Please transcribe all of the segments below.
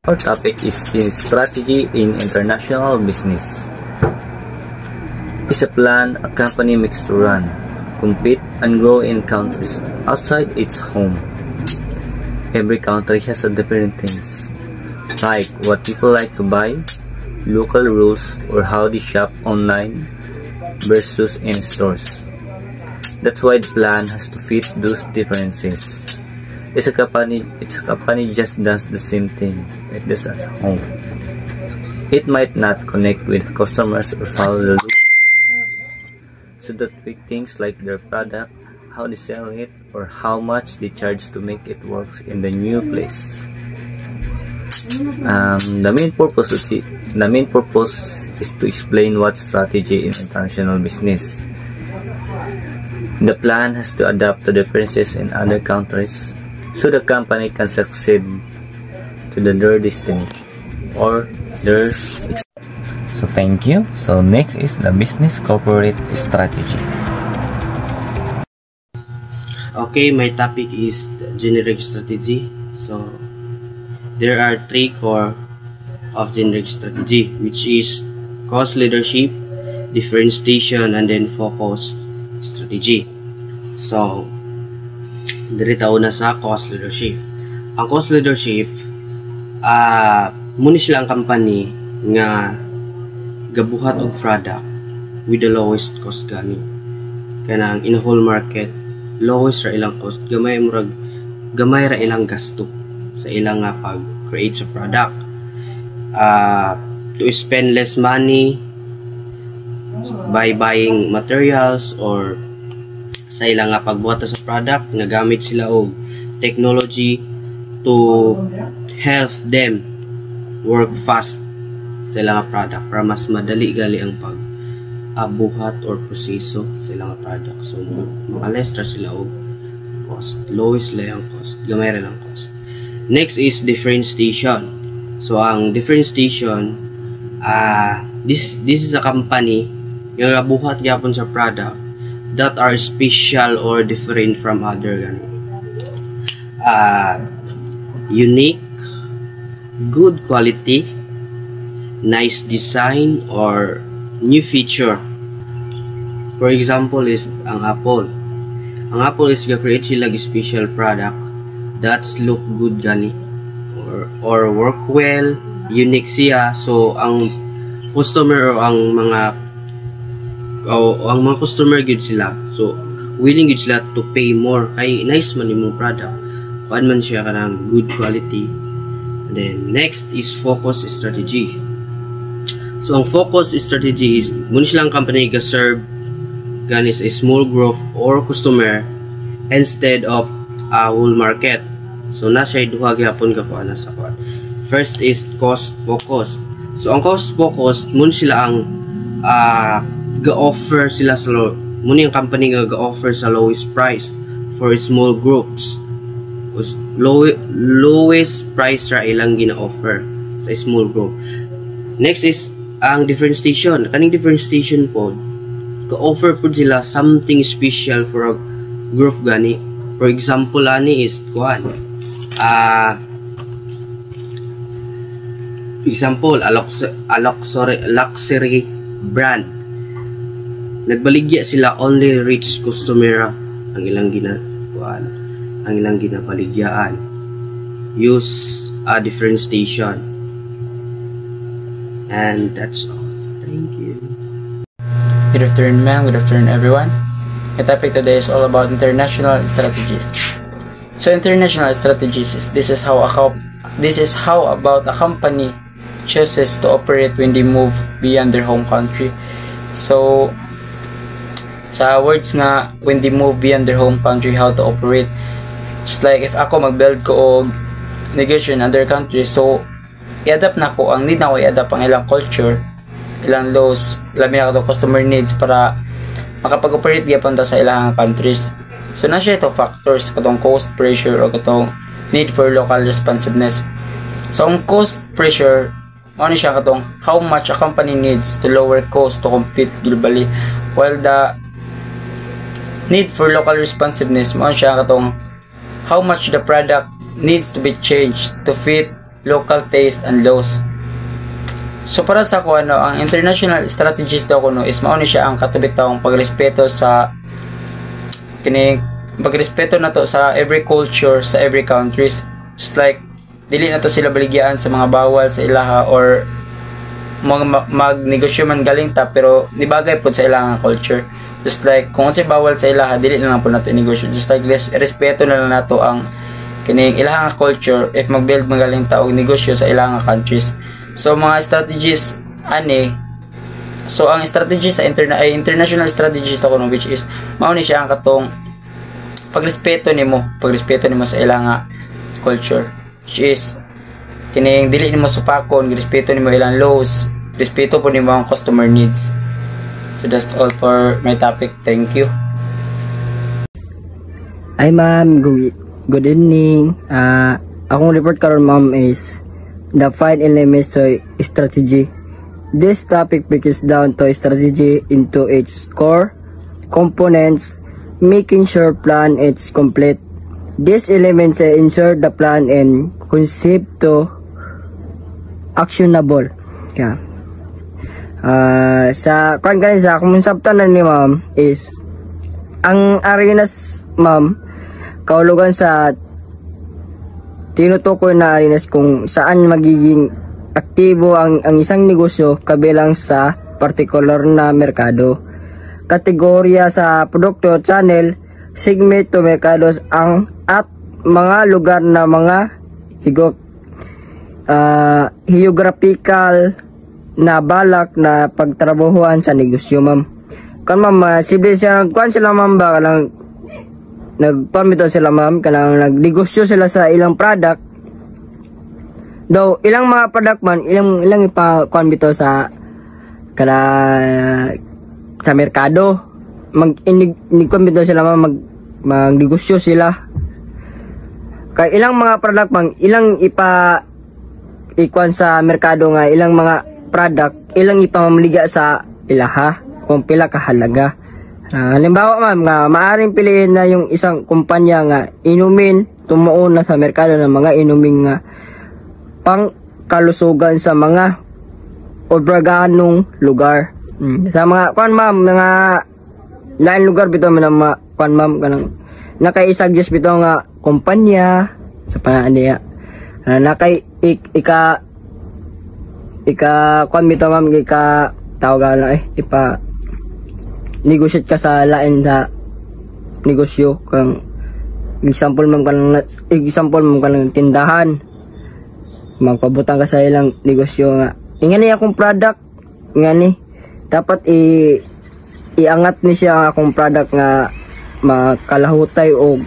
Our topic is strategy in international business. It's a plan a company makes to run, compete, and grow in countries outside its home. Every country has a different things, like what people like to buy, local rules, or how they shop online versus in stores. That's why the plan has to fit those differences. It's a company just does the same thing it does at home. It might not connect with customers or follow the rules, so that big things like their product, how they sell it, or how much they charge to make it work in the new place. The main purpose is to explain what strategy in international business. The plan has to adapt to differences in other countries so the company can succeed to their destination or their. So thank you. So next is the business corporate strategy. Okay, my topic is the generic strategy. So there are three core of generic strategy, which is cost leadership, differentiation, and then focus strategy. So dirita una sa cost leadership. Ang cost leadership, muna sila ang company nga gabuhat og product with the lowest cost gani. Kanang in whole market, lowest ra ilang cost, gamay ra ilang gasto sa ilang nga pag-create sa product. To spend less money by buying materials or sa ilang nga pagbuhat sa product, nagamit sila og technology to help them work fast sa ilang nga product para mas madali gali ang pag-buhat or proseso sa ilang nga product. So makalestra sila og cost, lowest lang ang cost, gamay ra lang cost. Next is differentiation. So ang differentiation, this is a company nga gabuhat gyapon sa product that are special or different from other unique, good quality, nice design, or new feature. For example is ang Apple. Ang Apple is ga-create sila special product that's look good gani or work well, unique siya. So ang customer o ang mga customer gid sila, so willing gid sila to pay more kay nice man imong product, kuan man siya kanang good quality. And then next is focus strategy. So ang focus strategy is muna silang company ga serve ganis a small group or customer instead of a whole market. So na siya duha gyapon ka kuan sa kuan. First is cost focus. So ang cost focus muna sila ang ga-offer sila sa muna yung company nga ga-offer sa lowest price for small groups. Lowest price ra ilang gina-offer sa small group. Next is ang differentiation. Kaning differentiation po, ga-offer po sila something special for a group gani. For example ani is kuan, example a luxury brand. Nagbaligya sila only rich customer ang ilang ginabaligyaan. Use a differentiation. And that's all. Thank you. Good afternoon, ma'am. Good afternoon, everyone. My topic today is all about international strategies. So international strategies this is how about a company chooses to operate when they move beyond their home country. So sa words nga when they move beyond their home country, how to operate, just like if ako mag-build ko og negosyo in other countries, so i-adapt na ko ang need na ko i-adapt ang ilang culture, ilang laws, labi na ko customer needs para makapag-operate gyapon ta sa ilang countries. So na siya ito factors katong cost pressure o katong need for local responsiveness. So ang cost pressure ano siya katong how much a company needs to lower cost to compete globally, while the need for local responsiveness mo siya katong how much the product needs to be changed to fit local taste and laws. So para sa ko ang international strategies daw kuno is mao ni siya ang katubik taong pagrespeto sa kini pagrespeto nato sa every culture sa every countries. Just like dili na to sila baligyan sa mga bawal sa ilaha or magnegosyo man galing ta pero nibagay po sa ilang culture. Just like kung unsay bawal sa ilaha dili na lang po nato negosyo. Just like respeto na lang nato ang kining ilang culture if magbuild magaling ta og negosyo sa ilang countries. So mga strategies ani, so ang strategies sa international strategies ako no, which is mao ni siya ang katong pagrespeto nimo sa ilang culture, which is kining dili nimo supakon, respeto nimo ilang laws, respeto po nimo ang customer needs. So that's all for my topic. Thank you. Hi ma'am, good evening. Akong report karon ma'am is the 5 elements of strategy. This topic breaks down to strategy into its core components, making sure plan is complete. These elements ensure the plan and concept to actionable. Yeah. Sa kanisa kung sabtan na ni ma'am is ang arenas ma'am kaulugan sa tinutukoy na arenas kung saan magiging aktibo ang isang negosyo kabilang sa particular na merkado, kategorya sa produkto, channel, segment to merkados ang at mga lugar na mga geographical na balak na pagtrabahuan sa negosyo ma'am. Kan ma'am, simple siya kuan sila ma'am ba kanang nagpamito sila ma'am kanang nagnegosyo sila sa ilang product daw ilang mga product man ilang ipa-kuan bitaw sa kada sa merkado mag-kuan bitaw sila ma'am magnegosyo sila kay ilang mga product man ilang ikuan sa merkado nga ilang mga product ilang ipamamaliga sa ilaha kung pila kahalaga. Halimbawa ma'am nga maaring piliin na yung isang kumpanya nga inumin tumuon na sa merkado ng mga inuming nga pang kalusugan sa mga obraganong lugar. Sa mga kuan ma'am nga lain lugar bitaw man mga kuan ma'am kanang nakaisuggest bitaw nga kumpanya sa pananiya. Nakay ika kuan bitaw ma'am ika tawagan lang negotiate ka sa lain sa negosyo kang example man kanang tindahan magpabutang ka sa ilang negosyo nga ingani akong product ingani dapat iangat ni siya ang akong product nga makalahutay o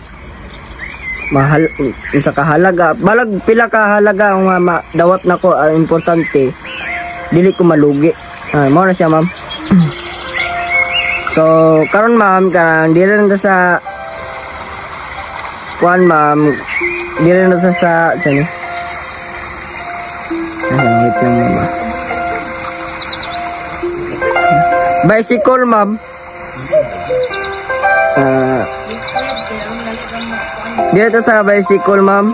mahal sa kahalaga balag pila ka halaga ang dawat nako importante dili ko malugi mao na siya ma'am. So, karon ma'am, kanang dire na sa kuan ma'am, dire na sa tiyan. Wait lang ma'am. Bicycle ma'am. Dire ta sa bicycle ma'am.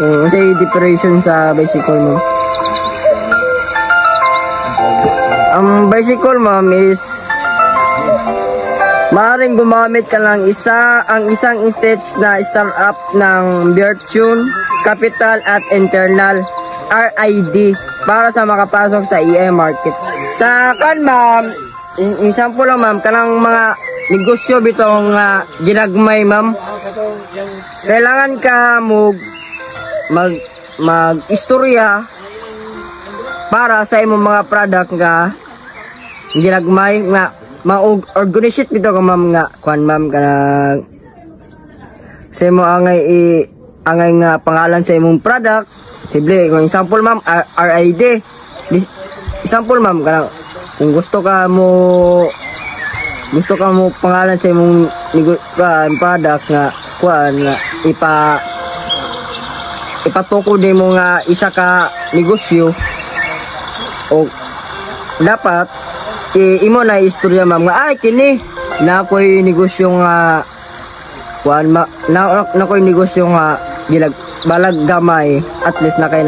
Unsay differentiation sa bicycle ma'am? Ang bicycle ma'am is maaaring gumamit ka lang ang isang entities na startup ng Virtune Capital at Internal RID para sa makapasok sa EM market. Sa kan ma'am, example lang ma'am, kanang mga negosyo bitong ginagmay ma'am. Kailangan ka mag-istorya para sa imong mga product nga ginagmay nga ma-organize bitaw ka ma'am nga kuan ma'am kanang sa imo angay nga pangalan sa imong product simple kung example ma'am RID example ma'am kanang kung gusto ka mo pangalan sa imong product nga kuan nga ipatukod nimo nga isa ka negosyo o dapat imo na istorya ma'am nga ay kini na ako'y negosyo nga kuan na ako'y negosyo nga balag gamay at least nakay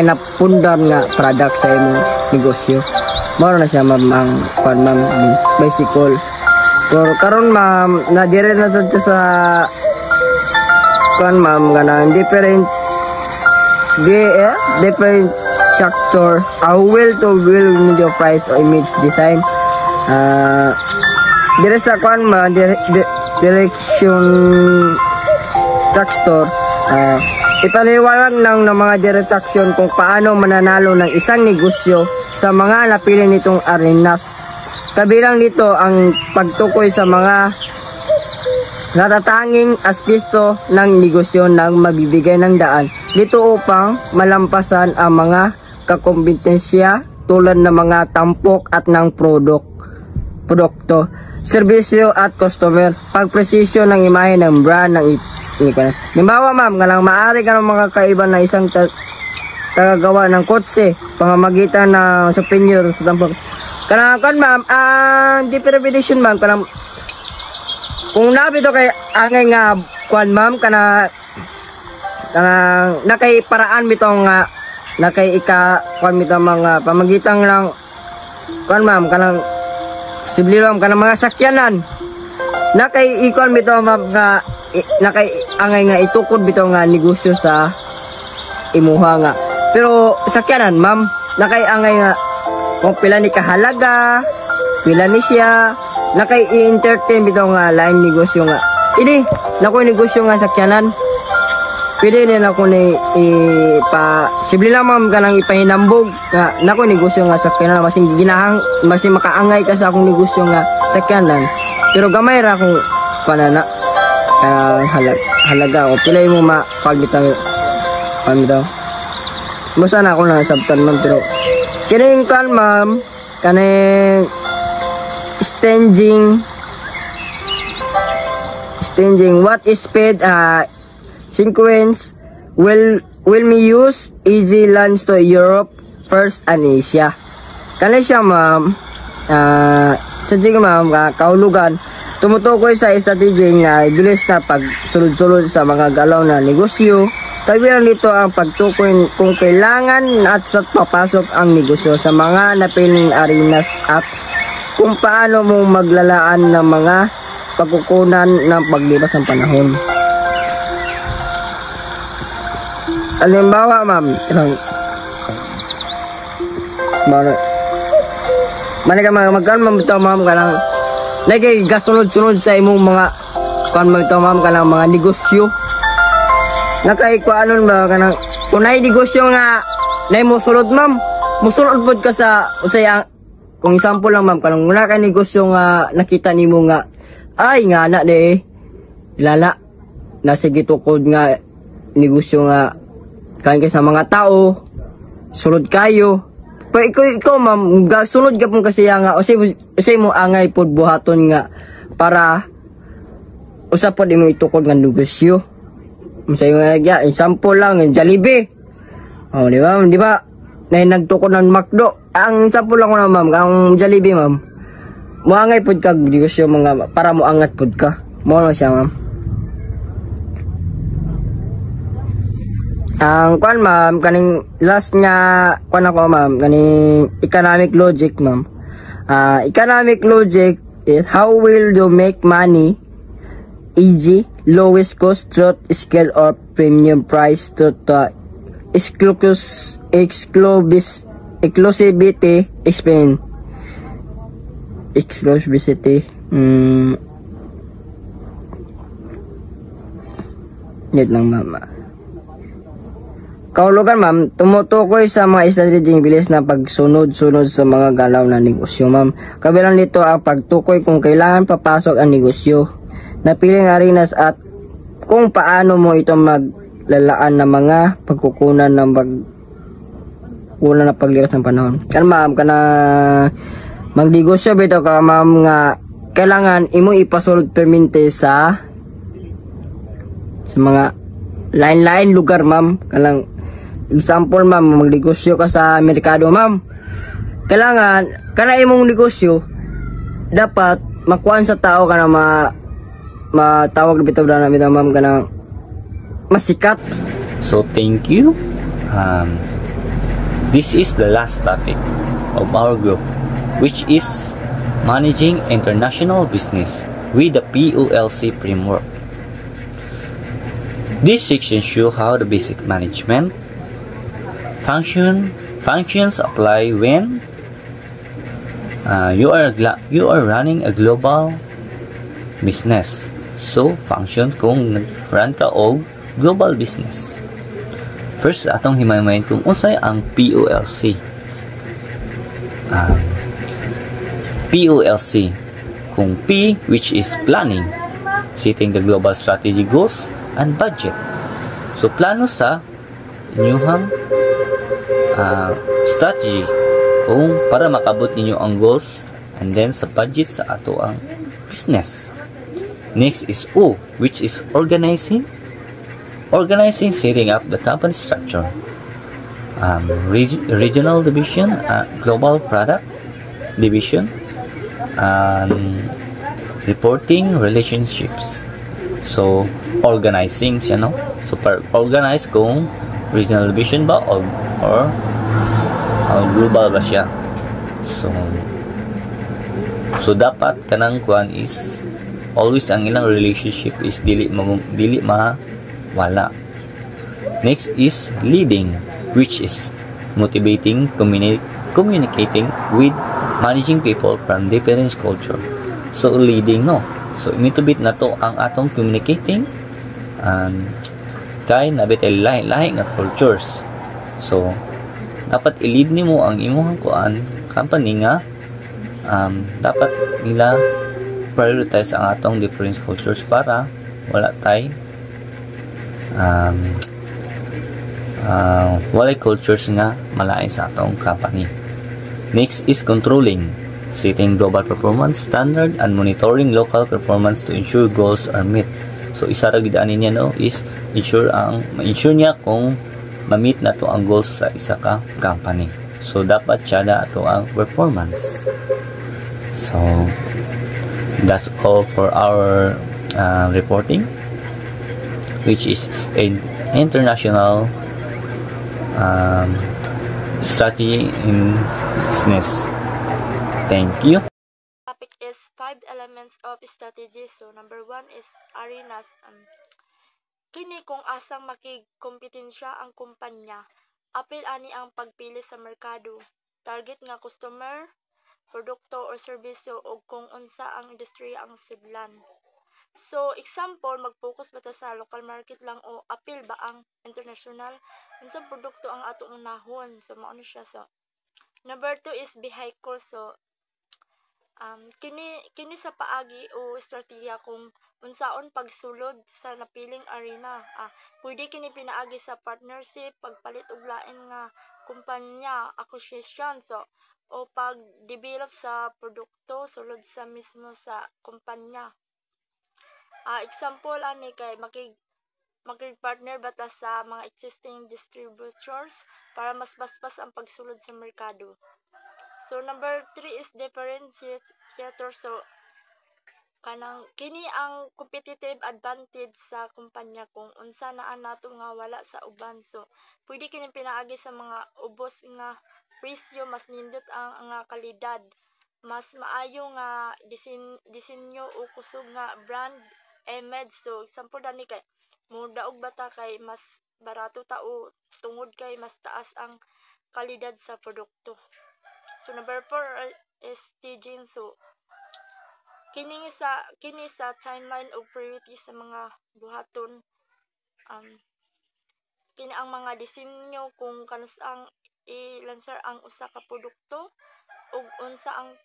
napundan nga product sa imong negosyo. Mao na siya ma'am ang ma'am bicycle. Pero karon ma'am na dire na sa ma'am ganang different structure, will media price or image design. Dire sa direction structure, ipaliwanag ng mga direction kung paano mananalo ng isang negosyo sa mga napili nitong arenas. Kabilang nito ang pagtukoy sa mga natatanging aspeto ng negosyo ng magbibigay ng daan dito upang malampasan ang mga kakompetensya tulad ng mga tampok at ng produkto, serbisyo at customer, pagpresisyon ng imahe ng brand ng Halimbawa ma'am, ngalang maaari ka ng mga kaiba na isang tagagawa ng kotse, pamamagitan ng souvenir sa tampok. Kanang ma'am, differentiation ma'am, kanang kung nabito kay angay nga ma'am nakay paraan bitong nga nakay bitong mga pamagitan lang ma'am kanang posible ma'am kanang mga sakyanan nakay bitong ma'am nga nakay angay nga itukod bitong nga negosyo sa imuha nga. Pero sakyanan ma'am nakay angay nga kung pila ni kahalaga, pila ni siya nakay i-entertain bitaw nga lain negosyo nga. Ini nako negosyo nga sakyanan. Pwede din ako ni sible lang ma'am kanang ipahinambog nga nako negosyo nga sakyanan masing ginahang masing makaangay ka sa akong negosyo nga sakyanan. Pero gamay ra akong panana halaga o pila mo mapagbitaw mo sana ako na sabtan ma'am pero kining ma'am kaning staging what is speed sequence will me use easy lands to Europe first and Asia kani siya ma'am sa ma'am kaulugan tumutukoy sa strategy nga bilis na pagsulod-sulod sa mga galaw na negosyo. Kabilang nito ang pagtukoy kung kailangan at sa papasok ang negosyo sa mga napiling arenas at kung paano mo maglalaan ng mga pagkukunan ng paglipas ng panahon. Halimbawa, ma'am, magkaroon ma'am kanang lagi gasunod-sunod sa imong mga ma'am kanang mga negosyo. Nakaikuanon ba kanang kunay negosyo nga nay mo sulod ma'am, musulod pod ka sa usaya. Kung example lang ma'am, kanang muna ka negosyo nga nakita nimo nga ay nga na de ilala nasa gitukod nga negosyo nga kain sa mga tao sulod kayo. Pero ikaw ma'am, sunod ka pong kasi nga usay mo angay pod buhaton nga para usapod imo itukod nga negosyo. Masay nga example lang Jollibee. Oh, di ba? Na nagtukod ng McDo. Ang example lang ko na ma'am, ang Jollibee ma'am. Moangay pod ka negosyo mga para mo angat pod ka. Mo na siya ma'am. Ang ma'am kaning last nga ako ma'am kaning economic logic ma'am. Economic logic is how will you make money, e.g. lowest cost, truth, scale or premium price to exclusivity explain. Exclusivity. Yan lang ma'am. Kaulugan ma'am, tumutukoy sa mga strategy bilis na pagsunod-sunod sa mga galaw na negosyo ma'am. Kabilang nito ang pagtukoy kung kailangan papasok ang negosyo, napiling arenas at kung paano mo ito maglalaan ng mga pagkukunan ng paglipas ng panahon. Kan ma'am, kana magnegosyo bito ka ma'am nga kailangan imo ipasulod permente sa mga lain-lain lugar ma'am. Kalang example ma'am, magnegosyo ka sa merkado ma'am. Kailangan kana imong negosyo dapat makuan sa tao kana matawag bitaw na bitaw ma'am kana masikat. So thank you. This is the last topic of our group, which is managing international business with the POLC framework. This section shows how the basic management functions apply when you are running a global business. So function kung run ka og global business. First, atong himaymayin kung unsay ang POLC. POLC, kung P, which is planning, setting the global strategy goals and budget. So plano sa inyong strategy kung para makabot ninyo ang goals, and then sa budget sa ato ang business. Next is O, which is organizing, setting up the company structure, regional division, global product division, reporting relationships. So organizing siya, no? So organize kung regional division ba or global ba siya. So dapat kanang kuan is always ang ilang relationship is dili mawala. Next is leading, which is motivating, communicating with, managing people from different culture. So leading, no? So imitubit na to ang atong communicating kay nabitay lahi-lahi nga cultures. So dapat i-lead nimo ang imong kuan company nga dapat nila prioritize ang atong different cultures para wala tay walay cultures nga malain sa atong company. Next is controlling, setting global performance standard and monitoring local performance to ensure goals are met. So isa ra gid ani niya, no, is ensure niya kung ma-meet na to ang goals sa isa ka company. So dapat tsada ato ang performance. So that's all for our reporting, which is an international strategy in business. Thank you. Topic is 5 elements of strategy. So number 1 is arenas. Kini kung asang makigkompetensya ang kumpanya, apil ani ang pagpili sa merkado, target nga customer, produkto or serbisyo, o kung unsa ang industriya ang siblan. So example, mag-focus ba ta sa local market lang o apil ba ang international? Unsang produkto ang atong unahon? So mao na siya. So number 2 is vehicle. So kini sa paagi o estratehiya kung unsaon pagsulod sa napiling arena. Pwede kini pinaagi sa partnership, pagpalit og lain nga kumpanya, acquisition, so o pag-develop sa produkto sulod sa mismo sa kumpanya. Example ani kay makig-partner ba ta sa mga existing distributors para mas basbas ang pagsulod sa merkado. So number 3 is differentiator. So kanang kini ang competitive advantage sa kumpanya kung unsa naa nato nga wala sa uban. So pwede kini pinaagi sa mga ubos nga presyo, mas nindot ang nga kalidad, mas maayo nga disenyo o kusog nga brand image. So example dani kay mudaog bata kay mas barato ta o tungod kay mas taas ang kalidad sa produkto. So number 4 is staging. So kini sa timeline o priority sa mga buhaton, kini ang mga disenyo kung kanus ang i-lancer ang usa ka produkto ug unsa ang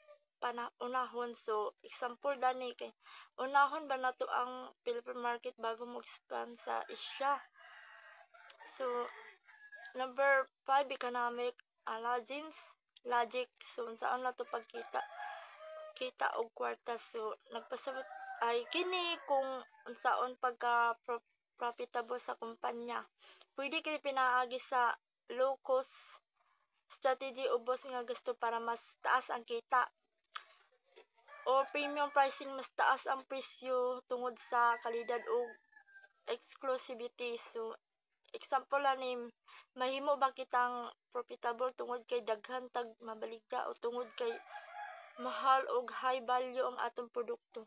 unahon. So example dani kay unahon ba nato ang Philippine market bago mo expand sa Asia. So number 5, economic logic. So unsaon nato pagkita og kwarta. So nagpasabot ay kini kung unsaon pagka profitable sa kumpanya. Pwede kini pinaagi sa low cost strategy, ubos nga gasto para mas taas ang kita, o premium pricing, mas taas ang presyo tungod sa kalidad o exclusivity. So example ani, mahimo ba kitang profitable tungod kay daghan tag mabaligya o tungod kay mahal og high value ang atong produkto.